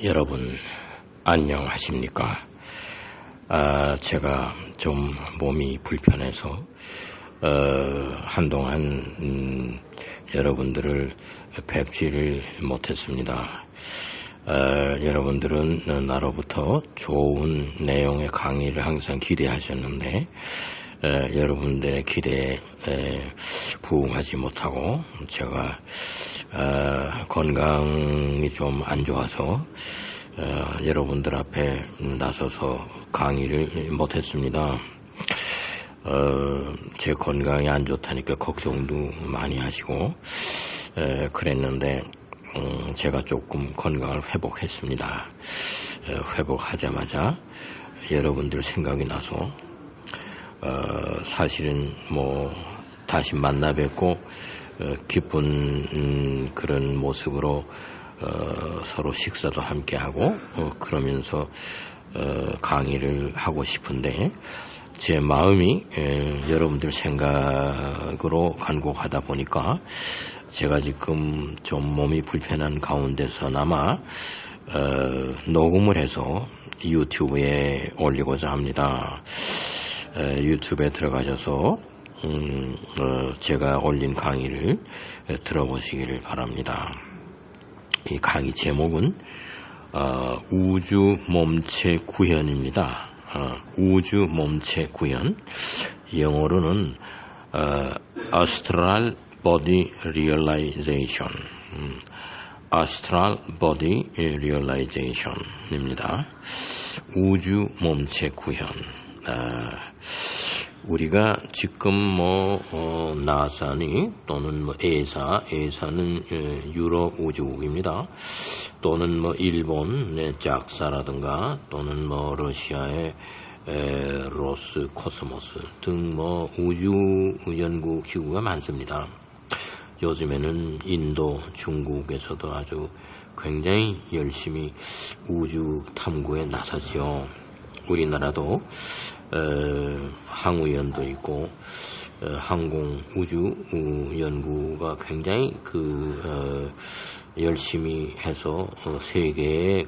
여러분 안녕하십니까? 제가 좀 몸이 불편해서 한동안 여러분들을 뵙지를 못했습니다. 여러분들은 나로부터 좋은 내용의 강의를 항상 기대하셨는데 여러분들의 기대에 부응하지 못하고 제가 건강이 좀 안 좋아서 여러분들 앞에 나서서 강의를 못했습니다. 제 건강이 안 좋다니까 걱정도 많이 하시고 그랬는데 제가 조금 건강을 회복했습니다. 회복하자마자 여러분들 생각이 나서 사실은 다시 만나 뵙고 기쁜 그런 모습으로 서로 식사도 함께 하고 그러면서 강의를 하고 싶은데 제 마음이 여러분들 생각으로 간곡하다 보니까 제가 지금 좀 몸이 불편한 가운데서나마 녹음을 해서 유튜브에 올리고자 합니다. 유튜브에 들어가셔서 제가 올린 강의를 들어보시기를 바랍니다. 이 강의 제목은 우주 몸체 구현입니다. 우주 몸체 구현, 영어로는 Astral Body Realization, Astral Body Realization입니다. 우주 몸체 구현. 우리가 지금 나사니 또는 에사는 유럽 우주국입니다. 또는 일본 짝사라든가 또는 러시아의 로스코스모스 등 우주 연구 기구가 많습니다. 요즘에는 인도, 중국에서도 아주 굉장히 열심히 우주 탐구에 나서죠. 우리나라도 항우연도 있고 항공 우주 연구가 굉장히 열심히 해서 세계의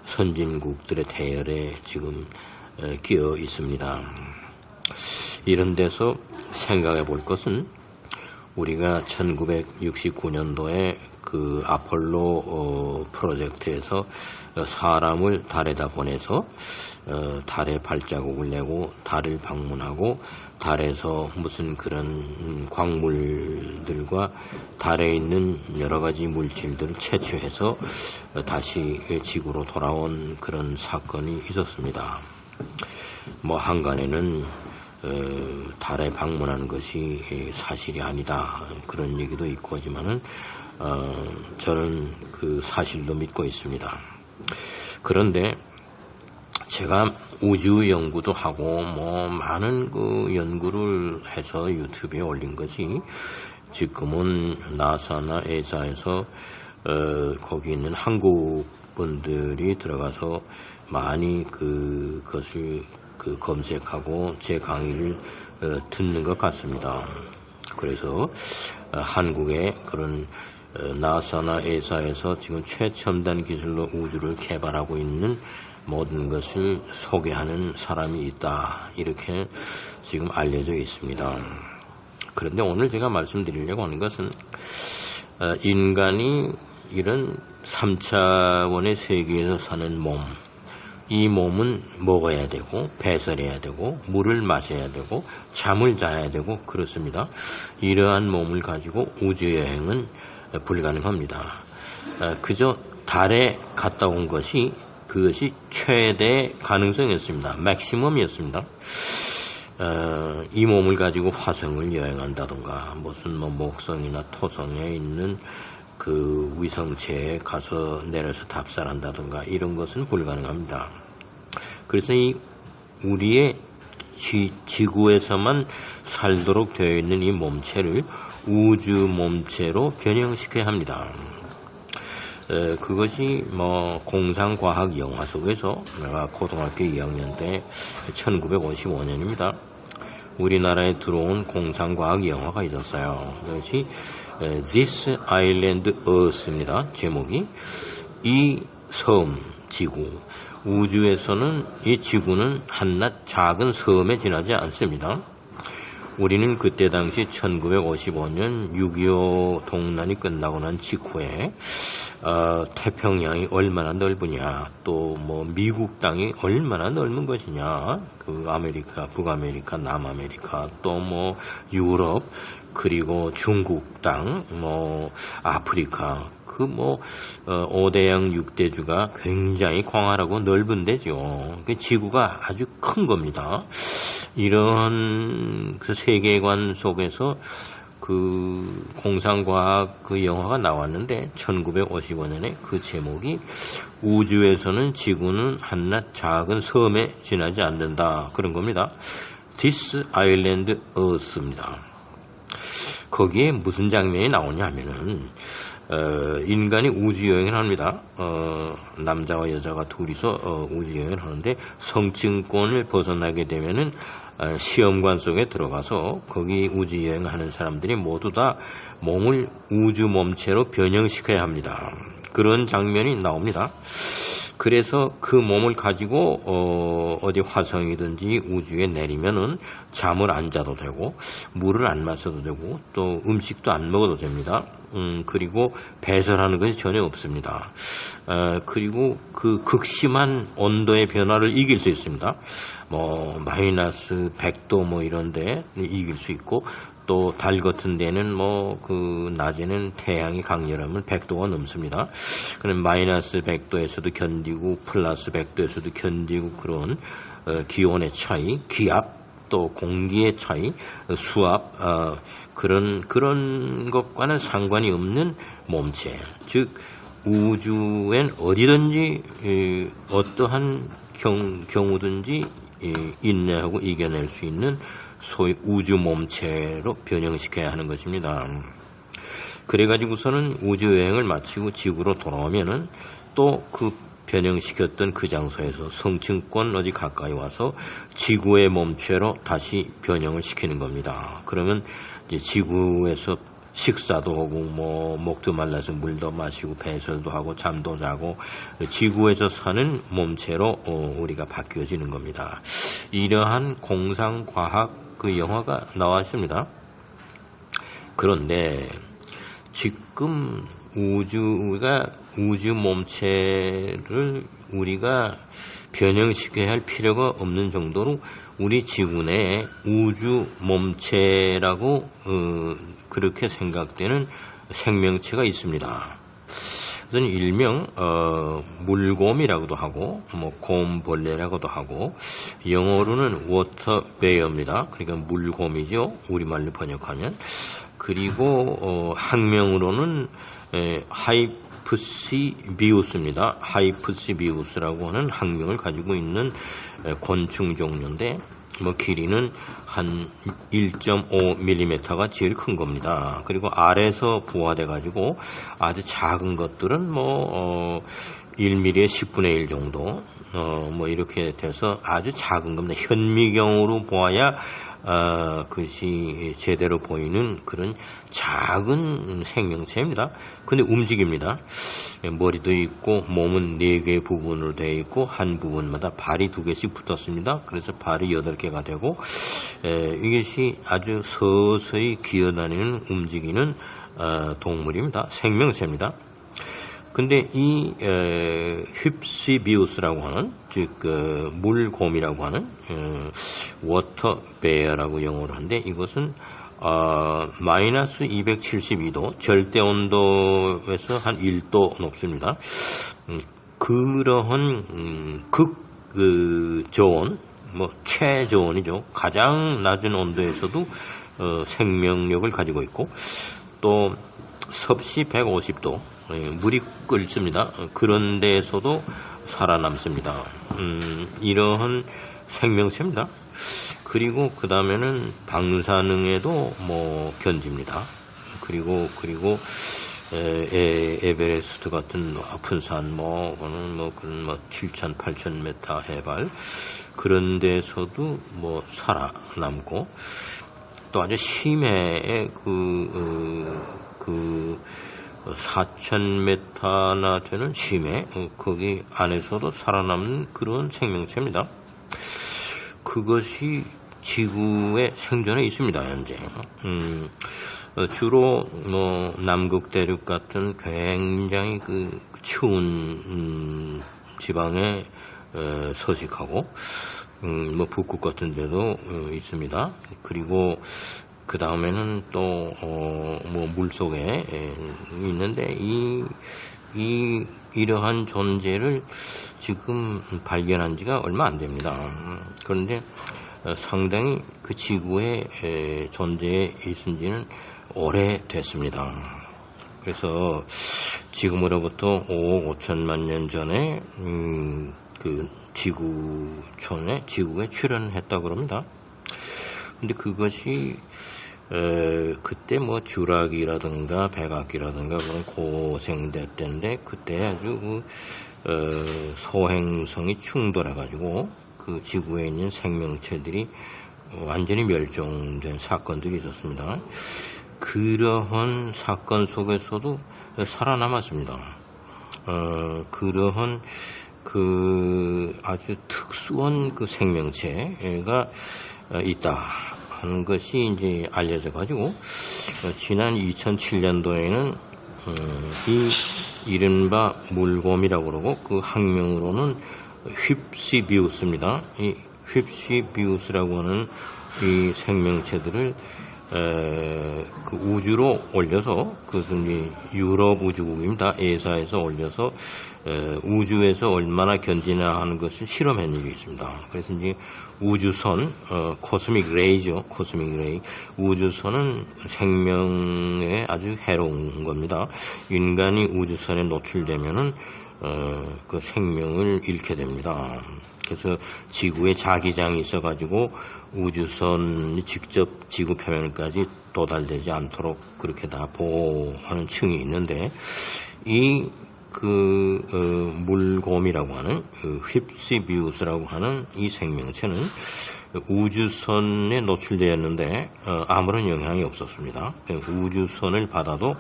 선진국들의 대열에 지금 끼어 있습니다. 이런 데서 생각해 볼 것은 우리가 1969년도에 아폴로 프로젝트에서 사람을 달에다 보내서 달에 발자국을 내고 달을 방문하고 달에서 무슨 그런 광물들과 달에 있는 여러 가지 물질들을 채취해서 다시 지구로 돌아온 그런 사건이 있었습니다. 한간에는 달에 방문하는 것이 사실이 아니다 그런 얘기도 있고 하지만은 저는 그 사실도 믿고 있습니다. 그런데 제가 우주 연구도 하고 많은 연구를 해서 유튜브에 올린 것이 지금은 나사나 에사에서 거기 있는 한국 분들이 들어가서 많이 그것을 검색하고 제 강의를 듣는 것 같습니다. 그래서 한국의 그런 나사나 에사에서 지금 최첨단 기술로 우주를 개발하고 있는 모든 것을 소개하는 사람이 있다 이렇게 지금 알려져 있습니다. 그런데 오늘 제가 말씀드리려고 하는 것은 인간이 이런 3차원의 세계에서 사는 몸, 이 몸은 먹어야 되고 배설해야 되고 물을 마셔야 되고 잠을 자야 되고 그렇습니다. 이러한 몸을 가지고 우주여행은 불가능합니다. 그저 달에 갔다 온 것이 그것이 최대 가능성이었습니다. 맥시멈이었습니다. 이 몸을 가지고 화성을 여행한다던가 무슨 목성이나 토성에 있는 위성체에 가서 내려서 답사한다던가 이런 것은 불가능합니다. 그래서 우리의 지구에서만 살도록 되어 있는 이 몸체를 우주 몸체로 변형시켜야 합니다. 그것이 공상과학 영화 속에서 내가 고등학교 2학년 때 1955년입니다. 우리나라에 들어온 공상과학 영화가 있었어요. 그것이 This Island Earth입니다. 제목이 이 섬, 지구, 우주에서는 이 지구는 한낱 작은 섬에 지나지 않습니다. 우리는 그때 당시 1955년 6.25 동란이 끝나고 난 직후에 태평양이 얼마나 넓으냐, 또 뭐 미국 땅이 얼마나 넓은 것이냐, 그 아메리카, 북아메리카, 남아메리카, 또 뭐 유럽, 그리고 중국 땅, 뭐 아프리카, 그 뭐 5대양 6대주가 굉장히 광활하고 넓은 데죠. 그 지구가 아주 큰 겁니다. 이런 그 세계관 속에서 그 공상과학 그 영화가 나왔는데 1955년에 그 제목이 우주에서는 지구는 한낱 작은 섬에 지나지 않는다, 그런 겁니다. This Island Earth입니다. 거기에 무슨 장면이 나오냐 하면은 인간이 우주여행을 합니다. 남자와 여자가 둘이서 우주여행을 하는데 성층권을 벗어나게 되면은 시험관 속에 들어가서 거기 우주여행하는 사람들이 모두 다 몸을 우주 몸체로 변형시켜야 합니다. 그런 장면이 나옵니다. 그래서 그 몸을 가지고 어디 화성이든지 우주에 내리면은 잠을 안 자도 되고 물을 안 마셔도 되고 또 음식도 안 먹어도 됩니다. 그리고 배설하는 것이 전혀 없습니다. 그리고 그 극심한 온도의 변화를 이길 수 있습니다. 뭐 마이너스 100도 뭐 이런데 이길 수 있고, 또 달 같은 데는 뭐 그 낮에는 태양이 강렬하면 100도가 넘습니다. 그럼 마이너스 100도에서도 견디고 플러스 100도에서도 견디고, 그런 기온의 차이, 기압, 또 공기의 차이, 수압, 그런 것과는 상관이 없는 몸체, 즉 우주엔 어디든지 어떠한 경우든지 인내하고 이겨낼 수 있는 소위 우주 몸체로 변형시켜야 하는 것입니다. 그래가지고서는 우주여행을 마치고 지구로 돌아오면은 또 그 변형시켰던 그 장소에서 성층권 어디 가까이 와서 지구의 몸체로 다시 변형을 시키는 겁니다. 그러면 이제 지구에서 식사도 하고 뭐 목도 말라서 물도 마시고 배설도 하고 잠도 자고 지구에서 사는 몸체로 우리가 바뀌어지는 겁니다. 이러한 공상과학 그 영화가 나왔습니다. 그런데 지금 우주 몸체를 우리가 변형시켜야 할 필요가 없는 정도로 우리 지구 내에 우주 몸체라고 그렇게 생각되는 생명체가 있습니다. 그래서 일명 물곰이라고도 하고 뭐 곰벌레라고도 하고, 영어로는 워터베어입니다. 그러니까 물곰이죠, 우리말로 번역하면. 그리고 학명으로는 하이프시비우스입니다. 하이프시비우스라고 하는 학명을 가지고 있는 곤충 종류인데, 뭐 길이는 한 1.5mm가 제일 큰 겁니다. 그리고 알에서 부화돼 가지고 아주 작은 것들은 뭐 1mm의 10분의 1 정도 뭐 이렇게 돼서 아주 작은 겁니다. 현미경으로 보아야 그것이 제대로 보이는 그런 작은 생명체입니다. 근데 움직입니다. 머리도 있고 몸은 4개의 부분으로 되어 있고 한 부분마다 발이 2개씩 붙었습니다. 그래서 발이 8개가 되고 이것이 아주 서서히 기어다니는 움직이는 동물입니다. 생명체입니다. 근데 이 휩시비우스라고 하는, 즉 물곰이라고 하는 워터베어라고 영어로 하는데, 이것은 마이너스 272도 절대 온도에서 한 1도 높습니다. 그러한 저온, 뭐 최저온이죠. 가장 낮은 온도에서도 생명력을 가지고 있고, 또 섭씨 150도 물이 끓습니다. 그런 데에서도 살아남습니다. 이러한 생명체입니다. 그리고 그 다음에는 방사능에도 뭐 견딥니다. 그리고 에베레스트 같은 높은 산, 그런 7,000, 8,000m 해발, 그런 데서도 뭐 살아남고, 또 아주 심해의 4,000m나 되는 심해, 거기 안에서도 살아남는 그런 생명체입니다. 그것이 지구의 생존에 있습니다, 현재. 주로 남극 대륙 같은 굉장히 그 추운 지방에 서식하고 북극 같은 데도 있습니다. 그리고 그 다음에는 또 물속에 있는데 이러한 존재를 지금 발견한 지가 얼마 안 됩니다. 그런데 상당히 그 지구의 존재에 있은 지는 오래됐습니다. 그래서 지금으로부터 5억 5천만 년 전에 그 지구에 출현했다고 합니다. 근데 그것이 그때 쥐라기라든가 백악기라든가 그런 고생대 때인데 그때 아주 소행성이 충돌해가지고 그 지구에 있는 생명체들이 완전히 멸종된 사건들이 있었습니다. 그러한 사건 속에서도 살아남았습니다. 그러한 그 아주 특수한 그 생명체가 있다 하는 것이 이제 알려져 가지고 지난 2007년도에는 이 이른바 물곰이라고 그러고 그 학명으로는 휩시비우스입니다. 이 휩시비우스라고 하는 이 생명체들을 그 우주로 올려서 그것은 유럽 우주국입니다. 에사에서 올려서 우주에서 얼마나 견디나 하는 것을 실험한 일이 있습니다. 그래서 이제 우주선, 코스믹 레이죠. 코스믹 레이. 우주선은 생명에 아주 해로운 겁니다. 인간이 우주선에 노출되면은 그 생명을 잃게 됩니다. 그래서 지구에 자기장이 있어가지고 우주선이 직접 지구 표면까지 도달되지 않도록 그렇게 다 보호하는 층이 있는데 이 물곰이라고 하는 휩시비우스라고 하는 이 생명체는 우주선에 노출되었는데 아무런 영향이 없었습니다. 우주선을 받아도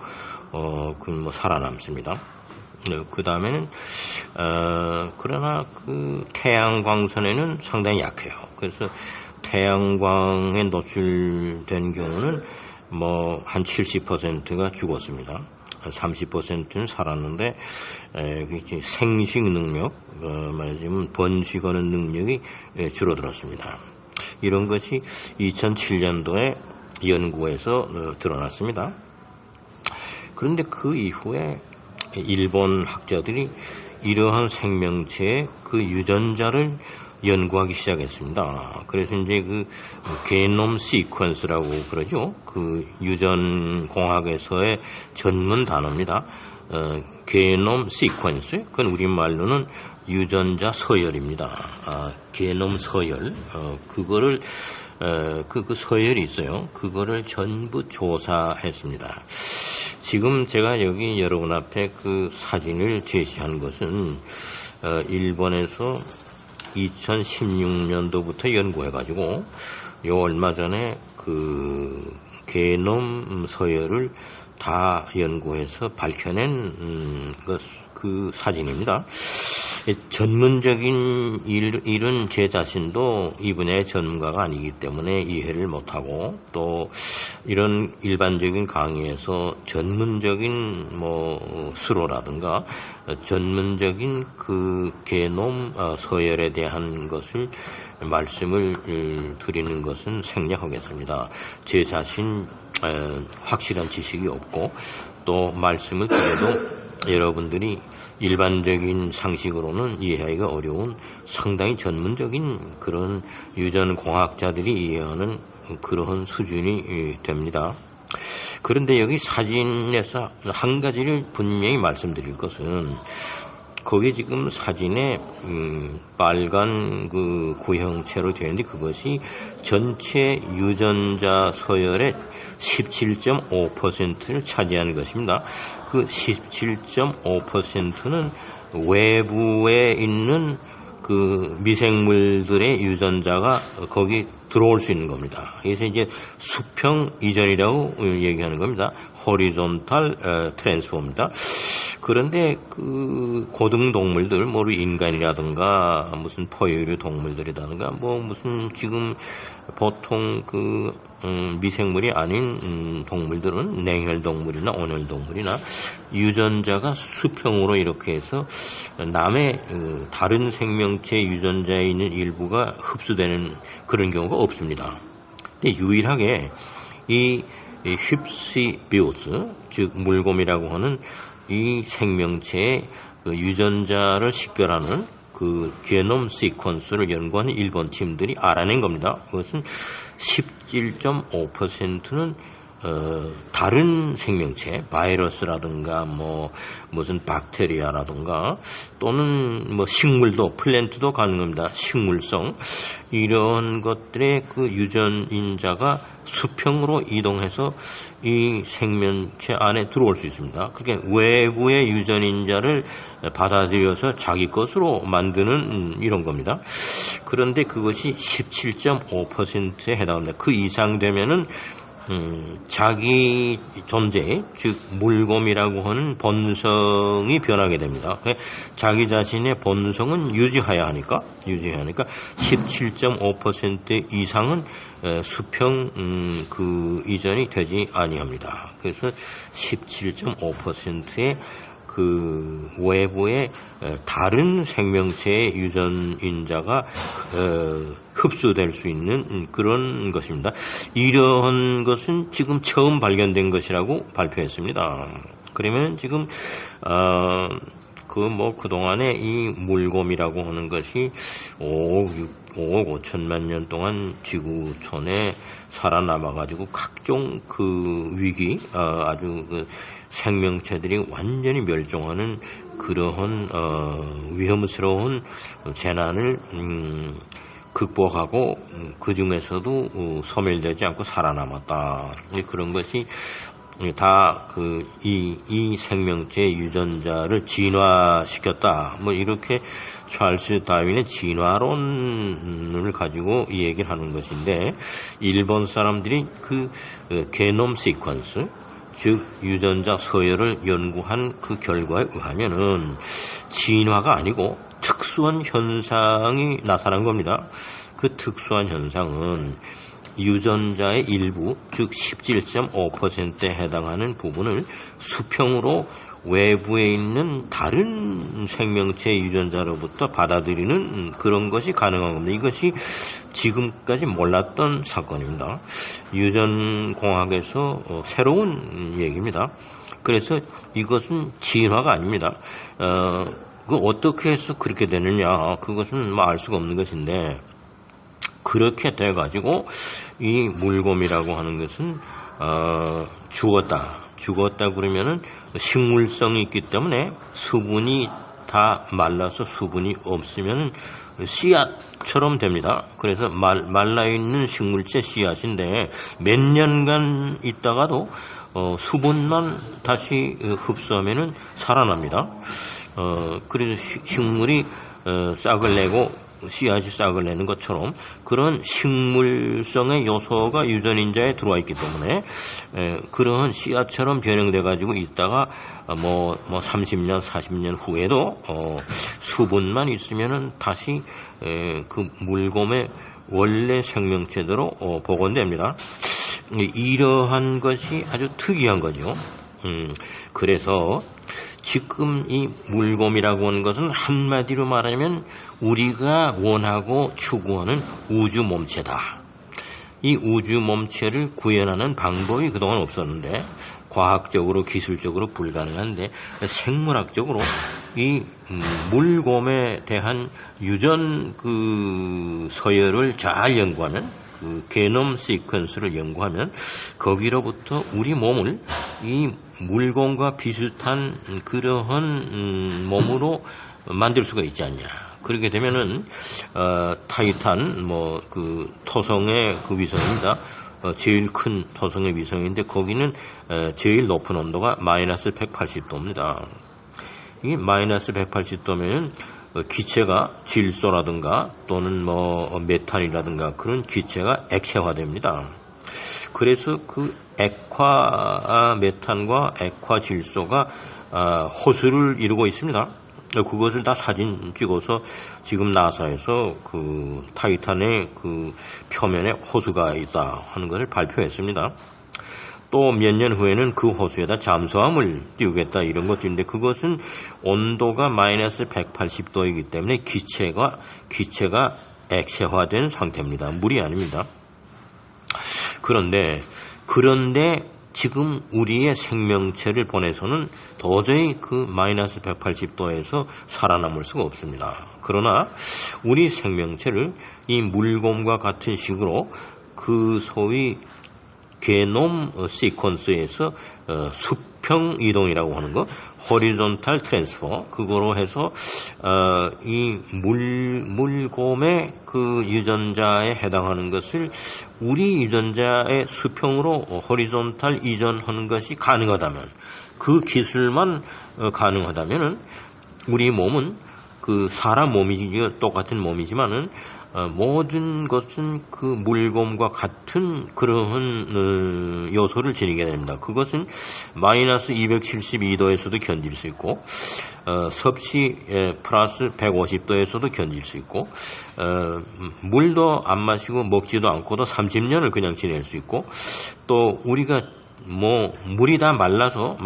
살아남습니다. 그 다음에는 그러나 그 태양광선에는 상당히 약해요. 그래서 태양광에 노출된 경우는 한 70%가 죽었습니다. 30%는 살았는데 생식 능력, 말하자면 번식하는 능력이 줄어들었습니다. 이런 것이 2007년도에 연구에서 드러났습니다. 그런데 그 이후에 일본 학자들이 이러한 생명체의 그 유전자를 연구하기 시작했습니다. 그래서 이제 그 게놈 시퀀스라고 그러죠. 그 유전 공학에서의 전문 단어입니다. 게놈 시퀀스, 그건 우리말로는 유전자 서열입니다. 게놈 서열, 그거를 그 서열이 있어요. 그거를 전부 조사했습니다. 지금 제가 여기 여러분 앞에 그 사진을 제시한 것은 일본에서 2016년도부터 연구해가지고 얼마 전에 그 게놈 서열을 다 연구해서 밝혀낸 그 사진입니다. 전문적인 일은 제 자신도 이 분야의 전문가가 아니기 때문에 이해를 못하고 또 이런 일반적인 강의에서 전문적인 수로라든가 전문적인 그 게놈 서열에 대한 것을 말씀을 드리는 것은 생략하겠습니다. 제 자신 확실한 지식이 없고 또 말씀을 드려도 여러분들이 일반적인 상식으로는 이해하기가 어려운 상당히 전문적인 그런 유전공학자들이 이해하는 그러한 수준이 됩니다. 그런데 여기 사진에서 한 가지를 분명히 말씀드릴 것은 거기 지금 사진에 빨간 그 구형체로 되어 있는데 그것이 전체 유전자 서열의 17.5%를 차지하는 것입니다. 그 17.5%는 외부에 있는 그 미생물들의 유전자가 거기 들어올 수 있는 겁니다. 그래서 이제 수평 이전이라고 얘기하는 겁니다. 호리존탈 트랜스포입니다. 그런데 그 고등 동물들, 뭐 인간이라든가 무슨 포유류 동물들이라든가 뭐 무슨 지금 보통 그 미생물이 아닌 동물들은 냉혈 동물이나 온혈 동물이나 유전자가 수평으로 이렇게 해서 남의 다른 생명체 유전자에 있는 일부가 흡수되는 그런 경우가 없습니다. 근데 유일하게 이 휩시비우스, 즉 물곰이라고 하는 이 생명체의 그 유전자를 식별하는 그 게놈 시퀀스를 연구하는 일본 팀들이 알아낸 겁니다. 그것은 17.5%는 다른 생명체, 바이러스라든가 뭐 무슨 박테리아라든가 또는 뭐 식물도 플랜트도 가능합니다. 식물성 이런 것들의 그 유전인자가 수평으로 이동해서 이 생명체 안에 들어올 수 있습니다. 그러니까 외부의 유전인자를 받아들여서 자기 것으로 만드는 이런 겁니다. 그런데 그것이 17.5%에 해당합니다. 그 이상 되면은 자기 존재, 즉 물곰이라고 하는 본성이 변하게 됩니다. 자기 자신의 본성은 유지해야 하니까 17.5% 이상은 수평 그 이전이 되지 아니합니다. 그래서 17.5%의 그 외부의 다른 생명체의 유전인자가 흡수될 수 있는 그런 것입니다. 이러한 것은 지금 처음 발견된 것이라고 발표했습니다. 그러면 지금 그동안에 이 물곰이라고 하는 것이 5억 5천만 년 동안 지구촌에 살아남아가지고 각종 그 위기, 아주 그 생명체들이 완전히 멸종하는 그러한 위험스러운 재난을 극복하고 그 중에서도 소멸되지 않고 살아남았다. 그런 것이 다 이 생명체 유전자를 진화시켰다. 뭐 이렇게 찰스 다윈의 진화론을 가지고 얘기를 하는 것인데, 일본 사람들이 그 게놈 시퀀스, 즉 유전자 서열을 연구한 그 결과에 의하면은 진화가 아니고 특수한 현상이 나타난 겁니다. 그 특수한 현상은 유전자의 일부, 즉 17.5%에 해당하는 부분을 수평으로 외부에 있는 다른 생명체 유전자로부터 받아들이는 그런 것이 가능한 겁니다. 이것이 지금까지 몰랐던 사건입니다. 유전공학에서 새로운 얘기입니다. 그래서 이것은 진화가 아닙니다. 어떻게 해서 그렇게 되느냐, 그것은 뭐 알 수가 없는 것인데, 그렇게 돼가지고 이 물곰이라고 하는 것은 죽었다 그러면은 식물성이 있기 때문에 수분이 다 말라서 수분이 없으면 씨앗처럼 됩니다. 그래서 말라있는 식물체 씨앗인데 몇 년간 있다가도 수분만 다시 흡수하면은 살아납니다. 그래서 식물이 싹을 내고 씨앗이 싹을 내는 것처럼 그런 식물성의 요소가 유전인자에 들어와 있기 때문에 그런 씨앗처럼 변형돼 가지고 있다가 뭐 30년 40년 후에도 수분만 있으면은 다시 그 물곰의 원래 생명체대로 복원됩니다. 이러한 것이 아주 특이한 거죠. 그래서 지금 이 물곰이라고 하는 것은 한마디로 말하면 우리가 원하고 추구하는 우주 몸체다. 이 우주 몸체를 구현하는 방법이 그동안 없었는데, 과학적으로 기술적으로 불가능한데 생물학적으로 이 물곰에 대한 유전 그 서열을 잘 연구하면, 그 게놈 시퀀스를 연구하면 거기로부터 우리 몸을 이 물곰과 비슷한 그러한 몸으로 만들 수가 있지 않냐. 그렇게 되면은 타이탄 그 토성의 그 위성입니다. 제일 큰 토성의 위성인데 거기는 제일 높은 온도가 마이너스 180도입니다. 이게 마이너스 180도면 기체가 질소라든가 또는 뭐 메탄이라든가 그런 기체가 액체화됩니다. 그래서 그 액화 메탄과 액화 질소가 호수를 이루고 있습니다. 그것을 다 사진 찍어서 지금 나사에서 그 타이탄의 그 표면에 호수가 있다 하는 것을 발표했습니다. 또 몇 년 후에는 그 호수에다 잠수함을 띄우겠다 이런 것도 있는데 그것은 온도가 마이너스 180도이기 때문에 기체가 액체화된 상태입니다. 물이 아닙니다. 그런데 지금 우리의 생명체를 보내서는 도저히 그 마이너스 180도에서 살아남을 수가 없습니다. 그러나 우리 생명체를 이 물곰과 같은 식으로 그 소위 게놈 시퀀스에서 수평 이동이라고 하는 거, 호리존탈 트랜스퍼, 그거로 해서 이 물곰의 그 유전자에 해당하는 것을 우리 유전자의 수평으로 호리존탈 이전하는 것이 가능하다면, 그 기술만 가능하다면은 우리 몸은 그 사람 몸이 똑같은 몸이지만은 모든 것은 그 물곰과 같은 그러한 요소를 지니게 됩니다. 그것은 마이너스 272도에서도 견딜 수 있고 섭씨 플러스 150도에서도 견딜 수 있고 물도 안 마시고 먹지도 않고도 30년을 그냥 지낼 수 있고 또 우리가 물이 다 말라서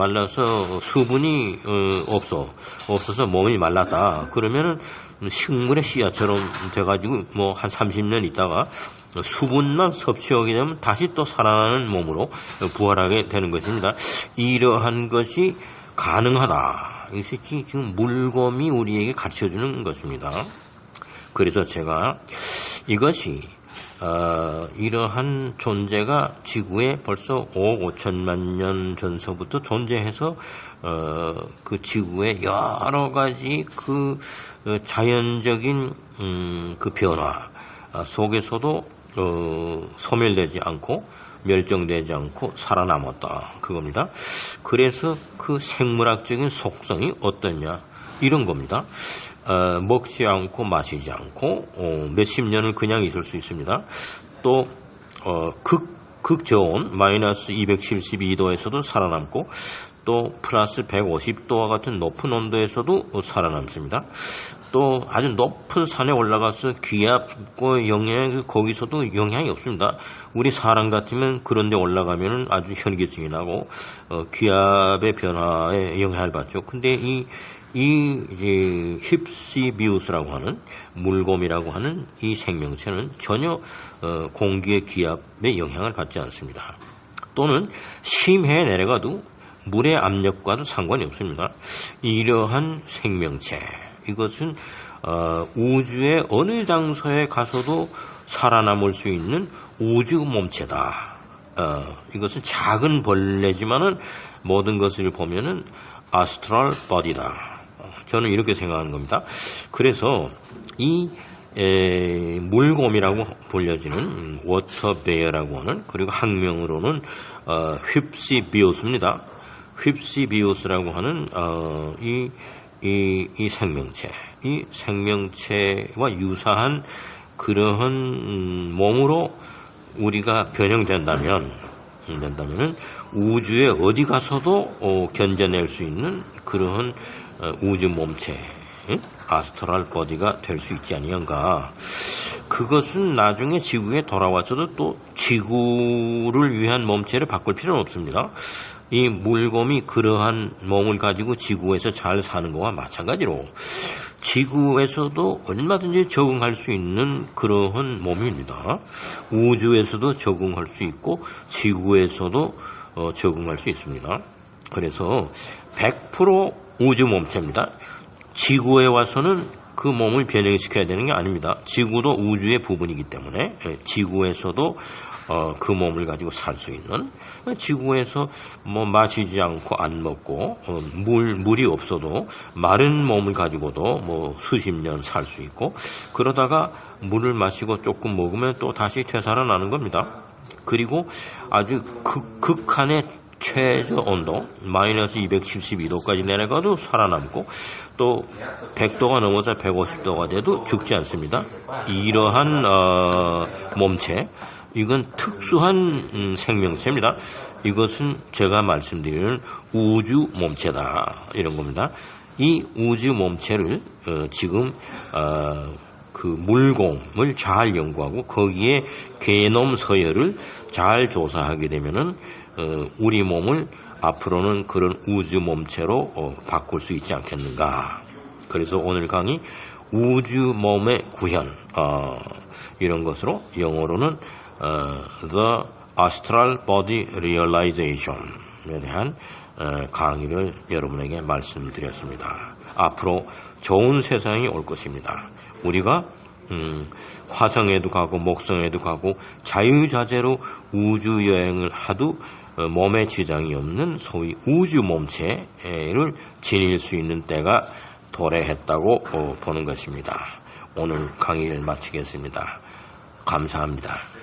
수분이 없어서 몸이 말랐다. 그러면은 식물의 씨앗처럼 돼가지고 한 30년 있다가 수분만 섭취하게 되면 다시 또 살아나는 몸으로 부활하게 되는 것입니다. 이러한 것이 가능하다. 이것이 지금 물곰이 우리에게 가르쳐주는 것입니다. 그래서 제가 이것이 이러한 존재가 지구에 벌써 5억 5천만 년 전서부터 존재해서 그 지구의 여러 가지 그 자연적인 그 변화 속에서도 소멸되지 않고 멸종되지 않고 살아남았다 그겁니다. 그래서 그 생물학적인 속성이 어떠냐 이런 겁니다. 먹지 않고 마시지 않고 몇십 년을 그냥 있을 수 있습니다. 또 극저온 마이너스 272도에서도 살아남고 또 플러스 150도와 같은 높은 온도에서도 살아남습니다. 또 아주 높은 산에 올라가서 기압과 영향 거기서도 영향이 없습니다. 우리 사람 같으면 그런 데 올라가면 아주 현기증이 나고 기압의 변화에 영향을 받죠. 근데 이 힙시비우스라고 하는 물곰이라고 하는 이 생명체는 전혀 공기의 기압에 영향을 받지 않습니다. 또는 심해에 내려가도 물의 압력과도 상관이 없습니다. 이러한 생명체 이것은 우주의 어느 장소에 가서도 살아남을 수 있는 우주 몸체다. 이것은 작은 벌레지만은 모든 것을 보면은 아스트랄 버디다. 저는 이렇게 생각하는 겁니다. 그래서 이 물곰이라고 불려지는 워터베어라고 하는 그리고 학명으로는 휩시비우스입니다. 휩시비우스라고 하는 이 생명체, 이 생명체와 유사한 그러한 몸으로 우리가 변형된다면은 우주에 어디 가서도 견뎌낼 수 있는 그러한 우주 몸체, 아스트랄 버디가 될 수 있지 아니한가. 그것은 나중에 지구에 돌아와서도 또 지구를 위한 몸체를 바꿀 필요는 없습니다. 이 물곰이 그러한 몸을 가지고 지구에서 잘 사는 것과 마찬가지로 지구에서도 얼마든지 적응할 수 있는 그러한 몸입니다. 우주에서도 적응할 수 있고 지구에서도 적응할 수 있습니다. 그래서 100% 우주 몸체입니다. 지구에 와서는 그 몸을 변형시켜야 되는 게 아닙니다. 지구도 우주의 부분이기 때문에 지구에서도 그 몸을 가지고 살 수 있는, 지구에서 마시지 않고 안 먹고 물이 없어도 마른 몸을 가지고도 수십 년 살 수 있고, 그러다가 물을 마시고 조금 먹으면 또 다시 되살아나는 겁니다. 그리고 아주 극한의 최저 온도 마이너스 272도까지 내려가도 살아남고 또 100도가 넘어서 150도가 돼도 죽지 않습니다. 이러한 몸체, 이건 특수한 생명체입니다. 이것은 제가 말씀드리는 우주 몸체다, 이런 겁니다. 이 우주 몸체를 지금 그 물공을 잘 연구하고 거기에 게놈 서열을 잘 조사하게 되면은 우리 몸을 앞으로는 그런 우주 몸체로 바꿀 수 있지 않겠는가. 그래서 오늘 강의 우주 몸의 구현, 이런 것으로 영어로는 The Astral Body Realization에 대한 강의를 여러분에게 말씀드렸습니다. 앞으로 좋은 세상이 올 것입니다. 우리가 화성에도 가고 목성에도 가고 자유자재로 우주 여행을 하도 몸에 지장이 없는 소위 우주 몸체를 지닐 수 있는 때가 도래했다고 보는 것입니다. 오늘 강의를 마치겠습니다. 감사합니다.